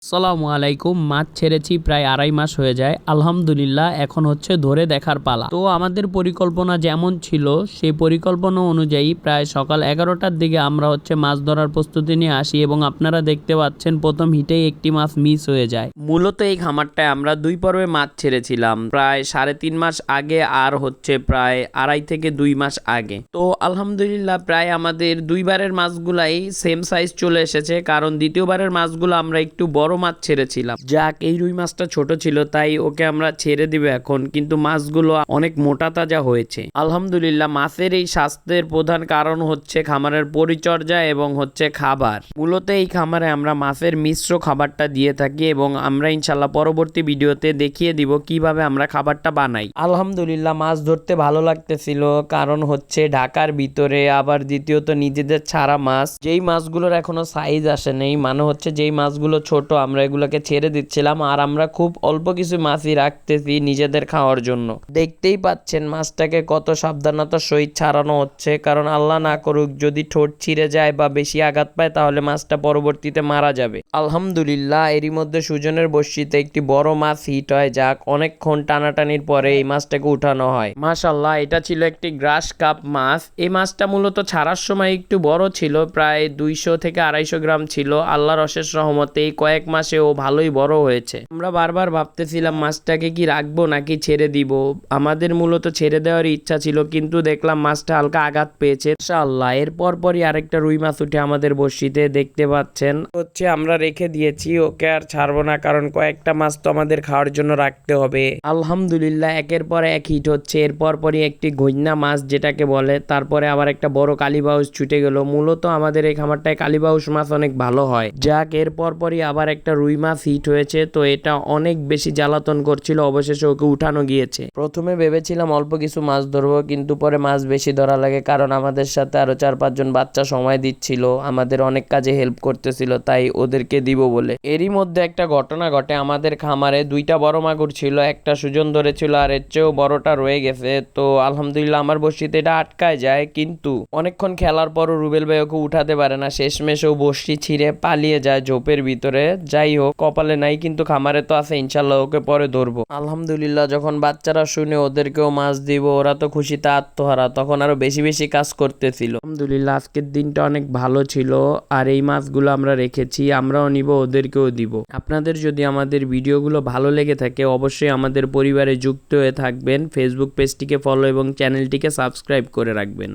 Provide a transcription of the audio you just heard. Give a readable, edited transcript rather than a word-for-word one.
আসসালামু আলাইকুম। মাছ ছেড়েছি প্রায় 2.5 মাস হয়ে যায়। আলহামদুলিল্লাহ এখন হচ্ছে ধরে দেখার পালা। তো আমাদের পরিকল্পনা যেমন ছিল সেই পরিকল্পনা অনুযায়ী প্রায় সকাল 11টার দিকে আমরা হচ্ছে মাছ ধরার প্রস্তুতি নিয়ে আসি এবং আপনারা দেখতে পাচ্ছেন প্রথম হিটেই একটি মাছ মিস হয়ে যায়। মূলত এই খামারটায় আমরা 2 পর্বে মাছ ছেড়েছিলাম প্রায় 3.5 মাস আগে আর হচ্ছে প্রায় 2.5 থেকে 2 মাস আগে। তো আলহামদুলিল্লাহ প্রায় আমাদের 2 বারের মাছগুলাই সেম সাইজ চলে এসেছে, কারণ দ্বিতীয়বারের মাছগুলো আমরা একটু বড় মাছ ছেড়েছিলাম। যাক, এই রুই মাছটা ছোট ছিল তাই ওকে আমরা ছেড়ে দিব এখন, কিন্তু মাছগুলো অনেক মোটা তাজা হয়েছে। আলহামদুলিল্লাহ মাছের এই স্বাস্থ্যের প্রধান কারণ হচ্ছে খামারের পরিচর্যা এবং হচ্ছে খাবার। মূলত এই খামারে আমরা মাছের মিশ্র খাবারটা দিয়ে থাকি এবং আমরা ইনশাল্লাহ পরবর্তী ভিডিওতে দেখিয়ে দিব কিভাবে আমরা খাবারটা বানাই। আলহামদুলিল্লাহ মাছ ধরতে ভালো লাগতেছিল, কারণ হচ্ছে ঢাকার ভিতরে, আবার দ্বিতীয়ত নিজেদের ছাড়া মাছ, যেই মাছগুলোর এখনো সাইজ আসে নেই, মানে হচ্ছে যেই মাছগুলো ছোট আমরা এগুলোকে ছেড়ে দিচ্ছিলাম, আর আমরা খুব অল্প কিছু মাছই রাখতেছি নিজেদের খাওয়ার জন্য। দেখতেই পাচ্ছেন মাছটাকে কত সাবধানতার সহিত ছাড়ানো হচ্ছে, কারণ আল্লাহ না করুক যদি ঠোঁট ছিঁড়ে যায় বা বেশি আঘাত পায় তাহলে মাছটা পরবর্তীতে মারা যাবে। আলহামদুলিল্লাহ এরই মধ্যে সুজনের বড়শিতে একটি বড় মাছ হিট হয়। যাক, অনেকক্ষণ টানাটানির পরে এই মাছটাকে উঠানো হয়। মাশাআল্লাহ, এটা ছিল একটি গ্রাস কাপ মাছ। এই মাছটা মূলত ছাড়ার সময় একটু বড় ছিল, প্রায় 200 থেকে 250 গ্রাম ছিল। আল্লাহর অশেষ রহমতে এই কয়েক মাসে ও ভালোই বড় হয়েছে। আমরা বারবার ভাবতেছিলাম মাছটাকে কি রাখবো নাকি ছেড়ে দিব। আমাদের মূলত ছেড়ে দেওয়ার ইচ্ছা ছিল, কিন্তু দেখলাম মাছটা হালকা আঘাত পেয়েছে। ইনশাআল্লাহ এর পরপরই আরেকটা রুই মাছ উঠে আমাদের বড়শিতে, দেখতে পাচ্ছেন হচ্ছে আমরা রেখে দিয়েছি। ওকে আর ছাড়বো না, কারণ কয়েকটা মাছ তো আমাদের খাওয়ার জন্য রাখতে হবে। আলহামদুলিল্লাহ একের পর এক হিট হচ্ছে। এর পরপরই একটি ঘইন্না মাছ যেটাকে বলে, তারপরে আবার একটা বড় কালীবাউস ছুটে গেল। মূলত আমাদের এই খামারটায় কালীবাউস মাছ অনেক ভালো হয়। যাক, এর পরপরই আবার একটা রুই মাছ হিট হয়েছে। তো এটা অনেক বেশি জ্বালাতন করছিল, অবশেষে ওকে উঠানো গিয়েছে। প্রথমে ভেবেছিলাম অল্প কিছু মাছ ধরবো, কিন্তু পরে মাছ বেশি ধরা লাগে, কারণ আমাদের সাথে আরো 4-5 জন বাচ্চা সময় দিচ্ছিল, আমাদের অনেক কাজে হেল্প করতেছিল, তাই ওদেরকে দিব বলে। এরই মধ্যে একটা ঘটনা ঘটে। আমাদের খামারে 2টা বড় মাগুর ছিল, একটা সুজন ধরেছিল আর এর চেয়েও বড়টা রয়ে গেছে। তো আলহামদুলিল্লাহ আমার বড়শিতে এটা আটকায় যায়, কিন্তু অনেকক্ষণ খেলার পরও রুবেল ভাই ওকে উঠাতে পারে না। শেষমেশেও বড়শি ছিঁড়ে পালিয়ে যায় ঝোপের ভিতরে। যাই হোক, কপালে নাই, কিন্তু খামারে তো আছে, ইনশাল্লাহ ওকে পরে ধরবো। আলহামদুলিল্লাহ যখন বাচ্চারা শুনে ওদেরকেও মাছ দিব, ওরা তো খুশিতে আত্মহারা, তখন আরো বেশি বেশি কাজ করতেছিল। আলহামদুলিল্লাহ আজকের দিনটা অনেক ভালো ছিল। আর এই মাছগুলো আমরা রেখেছি, আমরাও নিব, ওদেরকেও দিব। আপনাদের যদি আমাদের ভিডিওগুলো ভালো লেগে থাকে অবশ্যই আমাদের পরিবারে যুক্ত হয়ে থাকবেন। ফেসবুক পেজটিকে ফলো এবং চ্যানেলটিকে সাবস্ক্রাইব করে রাখবেন।